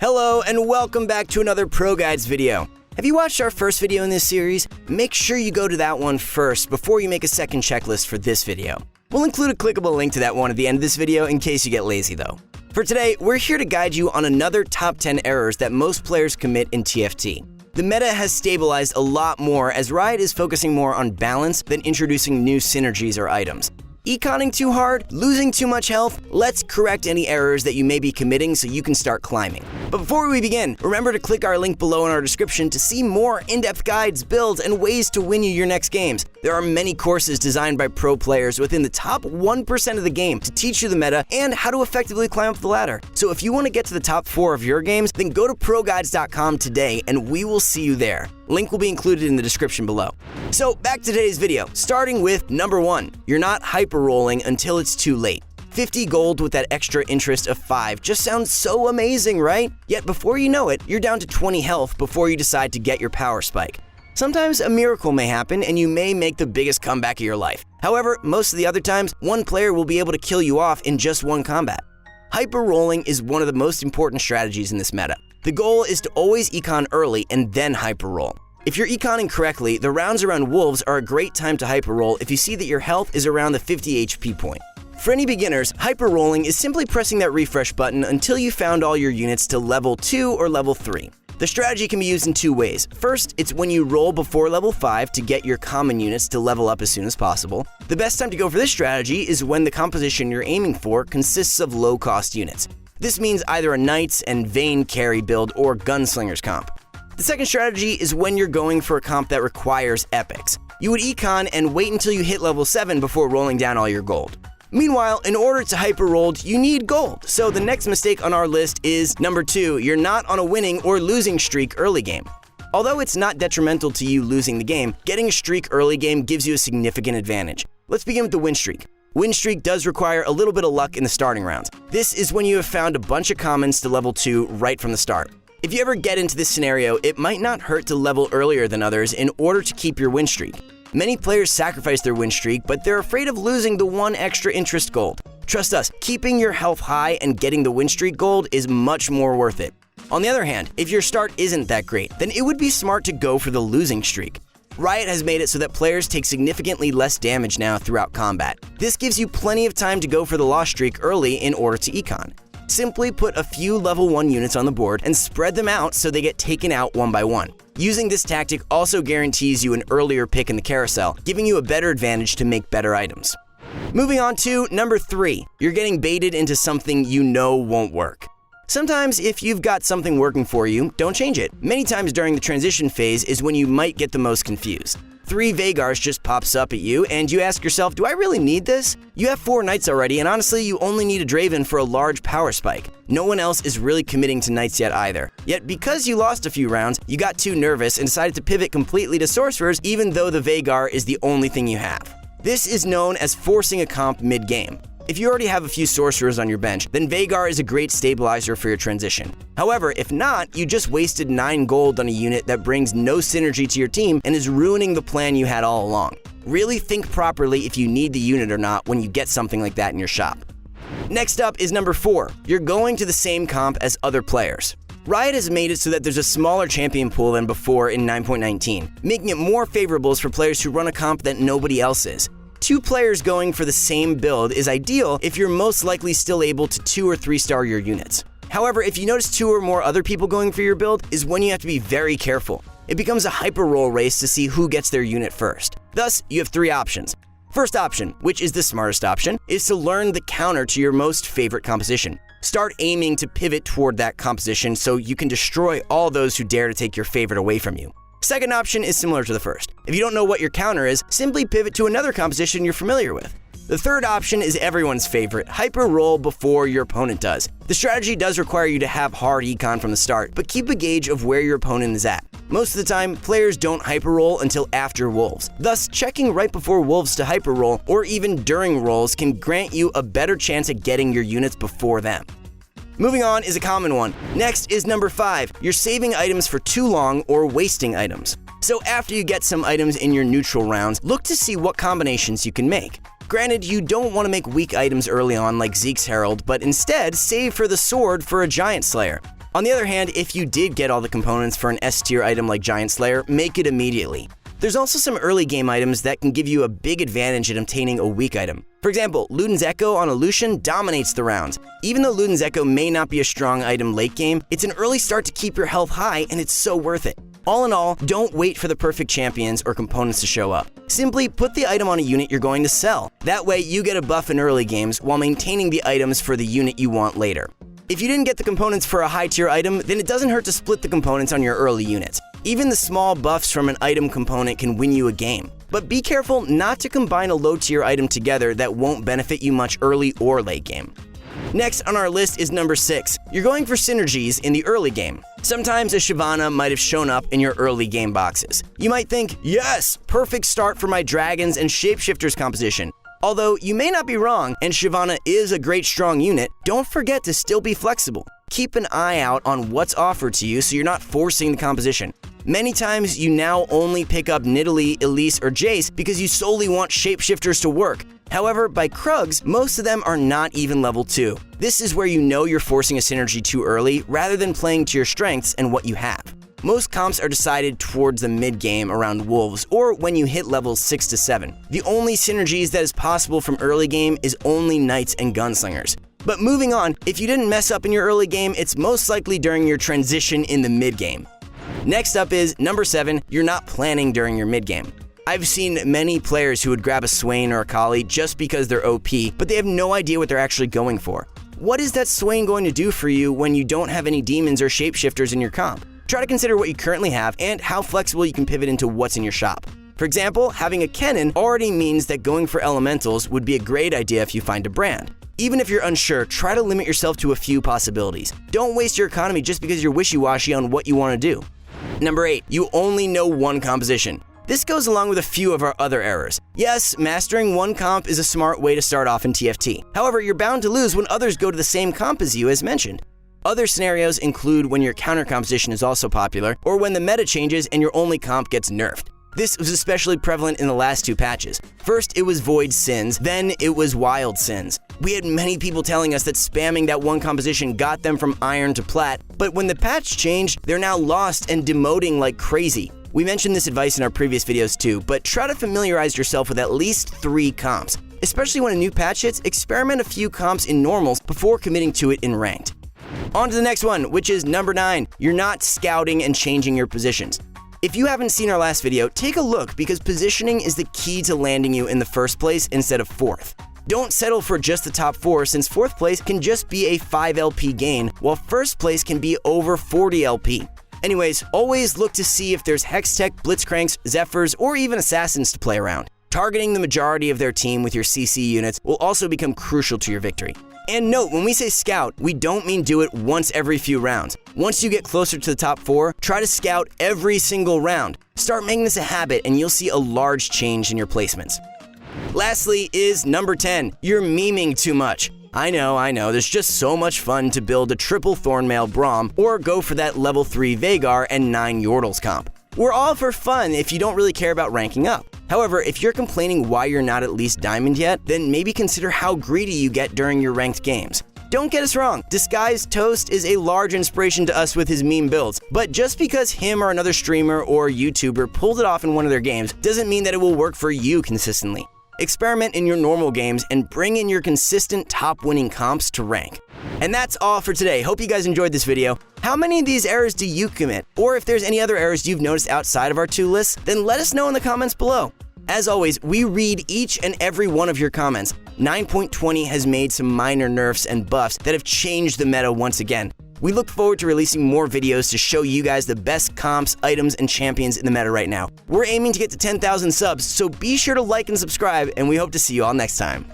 Hello and welcome back to another ProGuides video. Have you watched our first video in this series? Make sure you go to that one first before you make a second checklist for this video. We'll include a clickable link to that one at the end of this video in case you get lazy though. For today, we're here to guide you on another top 10 errors that most players commit in TFT. The meta has stabilized a lot more as Riot is focusing more on balance than introducing new synergies or items. Econing too hard? Losing too much health? Let's correct any errors that you may be committing so you can start climbing. But before we begin, remember to click our link below in our description to see more in-depth guides, builds, and ways to win you your next games. There are many courses designed by pro players within the top 1% of the game to teach you the meta and how to effectively climb up the ladder. So if you want to get to the top 4 of your games, then go to ProGuides.com today and we will see you there. Link will be included in the description below. So back to today's video, starting with number 1. You're not hyper-rolling until it's too late. 50 gold with that extra interest of 5 just sounds so amazing, right? Yet before you know it, you're down to 20 health before you decide to get your power spike. Sometimes a miracle may happen and you may make the biggest comeback of your life. However, most of the other times, one player will be able to kill you off in just one combat. Hyper-rolling is one of the most important strategies in this meta. The goal is to always econ early and then hyper-roll. If you're econing correctly, the rounds around wolves are a great time to hyper-roll if you see that your health is around the 50 HP point. For any beginners, hyper-rolling is simply pressing that refresh button until you found all your units to level 2 or level 3. The strategy can be used in 2 ways. First, it's when you roll before level 5 to get your common units to level up as soon as possible. The best time to go for this strategy is when the composition you're aiming for consists of low-cost units. This means either a Knights and Vayne carry build or Gunslingers comp. The second strategy is when you're going for a comp that requires epics. You would econ and wait until you hit level 7 before rolling down all your gold. Meanwhile, in order to hyper-roll, you need gold. So the next mistake on our list is number 2, you're not on a winning or losing streak early game. Although it's not detrimental to you losing the game, getting a streak early game gives you a significant advantage. Let's begin with the win streak. Win streak does require a little bit of luck in the starting rounds. This is when you have found a bunch of commons to level 2 right from the start. If you ever get into this scenario, it might not hurt to level earlier than others in order to keep your win streak. Many players sacrifice their win streak, but they're afraid of losing the 1 extra interest gold. Trust us, keeping your health high and getting the win streak gold is much more worth it. On the other hand, if your start isn't that great, then it would be smart to go for the losing streak. Riot has made it so that players take significantly less damage now throughout combat. This gives you plenty of time to go for the loss streak early in order to econ. Simply put a few level 1 units on the board and spread them out so they get taken out one by one. Using this tactic also guarantees you an earlier pick in the carousel, giving you a better advantage to make better items. Moving on to number 3, you're getting baited into something you know won't work. Sometimes if you've got something working for you, don't change it. Many times during the transition phase is when you might get the most confused. 3 Vhagar's just pops up at you and you ask yourself, do I really need this? You have 4 Knights already and honestly you only need a Draven for a large power spike. No one else is really committing to Knights yet either. Yet because you lost a few rounds, you got too nervous and decided to pivot completely to Sorcerers even though the Vhagar is the only thing you have. This is known as forcing a comp mid-game. If you already have a few Sorcerers on your bench, then Vhagar is a great stabilizer for your transition. However, if not, you just wasted 9 gold on a unit that brings no synergy to your team and is ruining the plan you had all along. Really think properly if you need the unit or not when you get something like that in your shop. Next up is number 4. You're going to the same comp as other players. Riot has made it so that there's a smaller champion pool than before in 9.19, making it more favorable for players who run a comp that nobody else is. 2 players going for the same build is ideal if you're most likely still able to 2 or 3 star your units. However, if you notice 2 or more other people going for your build is when you have to be very careful. It becomes a hyper-roll race to see who gets their unit first. Thus, you have 3 options. First option, which is the smartest option, is to learn the counter to your most favorite composition. Start aiming to pivot toward that composition so you can destroy all those who dare to take your favorite away from you. Second option is similar to the first. If you don't know what your counter is, simply pivot to another composition you're familiar with. The third option is everyone's favorite, hyper-roll before your opponent does. The strategy does require you to have hard econ from the start, but keep a gauge of where your opponent is at. Most of the time, players don't hyper-roll until after wolves. Thus, checking right before wolves to hyper-roll, or even during rolls, can grant you a better chance at getting your units before them. Moving on is a common one. Next is number 5. You're saving items for too long or wasting items. So after you get some items in your neutral rounds, look to see what combinations you can make. Granted, you don't want to make weak items early on like Zeke's Herald, but instead save for the sword for a Giant Slayer. On the other hand, if you did get all the components for an S tier item like Giant Slayer, make it immediately. There's also some early game items that can give you a big advantage at obtaining a weak item. For example, Luden's Echo on a Lucian dominates the rounds. Even though Luden's Echo may not be a strong item late game, it's an early start to keep your health high and it's so worth it. All in all, don't wait for the perfect champions or components to show up. Simply put the item on a unit you're going to sell. That way you get a buff in early games while maintaining the items for the unit you want later. If you didn't get the components for a high tier item, then it doesn't hurt to split the components on your early units. Even the small buffs from an item component can win you a game. But be careful not to combine a low tier item together that won't benefit you much early or late game. Next on our list is number 6. You're going for synergies in the early game. Sometimes a Shyvana might have shown up in your early game boxes. You might think, yes, perfect start for my dragons and shapeshifters composition. Although you may not be wrong, and Shyvana is a great strong unit, don't forget to still be flexible. Keep an eye out on what's offered to you so you're not forcing the composition. Many times you now only pick up Nicolai, Elise, or Jace because you solely want shapeshifters to work. However, by Crumbz, most of them are not even level 2. This is where you know you're forcing a synergy too early rather than playing to your strengths and what you have. Most comps are decided towards the mid-game around Wolves or when you hit levels 6 to 7. The only synergies that is possible from early game is only Knights and Gunslingers. But moving on, if you didn't mess up in your early game, it's most likely during your transition in the mid-game. Next up is number 7, you're not planning during your mid-game. I've seen many players who would grab a Swain or a Kali just because they're OP, but they have no idea what they're actually going for. What is that Swain going to do for you when you don't have any demons or shapeshifters in your comp? Try to consider what you currently have and how flexible you can pivot into what's in your shop. For example, having a Kennen already means that going for elementals would be a great idea if you find a brand. Even if you're unsure, try to limit yourself to a few possibilities. Don't waste your economy just because you're wishy-washy on what you want to do. Number 8, you only know one composition. This goes along with a few of our other errors. Yes, mastering one comp is a smart way to start off in TFT. However, you're bound to lose when others go to the same comp as you as mentioned. Other scenarios include when your counter composition is also popular, or when the meta changes and your only comp gets nerfed. This was especially prevalent in the last 2 patches. First, it was Void Sins, then it was Wild Sins. We had many people telling us that spamming that one composition got them from Iron to Plat, but when the patch changed, they're now lost and demoting like crazy. We mentioned this advice in our previous videos too, but try to familiarize yourself with at least 3 comps. Especially when a new patch hits, experiment a few comps in normals before committing to it in ranked. On to the next one, which is number 9. You're not scouting and changing your positions. If you haven't seen our last video, take a look because positioning is the key to landing you in the first place instead of 4th. Don't settle for just the top 4 since 4th place can just be a 5 LP gain, while 1st place can be over 40 LP. Anyways, always look to see if there's Hextech, Blitzcranks, Zephyrs, or even Assassins to play around. Targeting the majority of their team with your CC units will also become crucial to your victory. And note, when we say scout, we don't mean do it once every few rounds. Once you get closer to the top 4, try to scout every single round. Start making this a habit and you'll see a large change in your placements. Lastly is number 10, you're memeing too much. I know, there's just so much fun to build a triple Thornmail Braum or go for that level 3 Veigar and 9 Yordles comp. We're all for fun if you don't really care about ranking up. However, if you're complaining why you're not at least Diamond yet, then maybe consider how greedy you get during your ranked games. Don't get us wrong, Disguised Toast is a large inspiration to us with his meme builds, but just because him or another streamer or YouTuber pulled it off in one of their games doesn't mean that it will work for you consistently. Experiment in your normal games and bring in your consistent top winning comps to rank. And that's all for today. Hope you guys enjoyed this video. How many of these errors do you commit? Or if there's any other errors you've noticed outside of our 2 lists, then let us know in the comments below. As always, we read each and every one of your comments. 9.20 has made some minor nerfs and buffs that have changed the meta once again. We look forward to releasing more videos to show you guys the best comps, items, and champions in the meta right now. We're aiming to get to 10,000 subs, so be sure to like and subscribe, and we hope to see you all next time.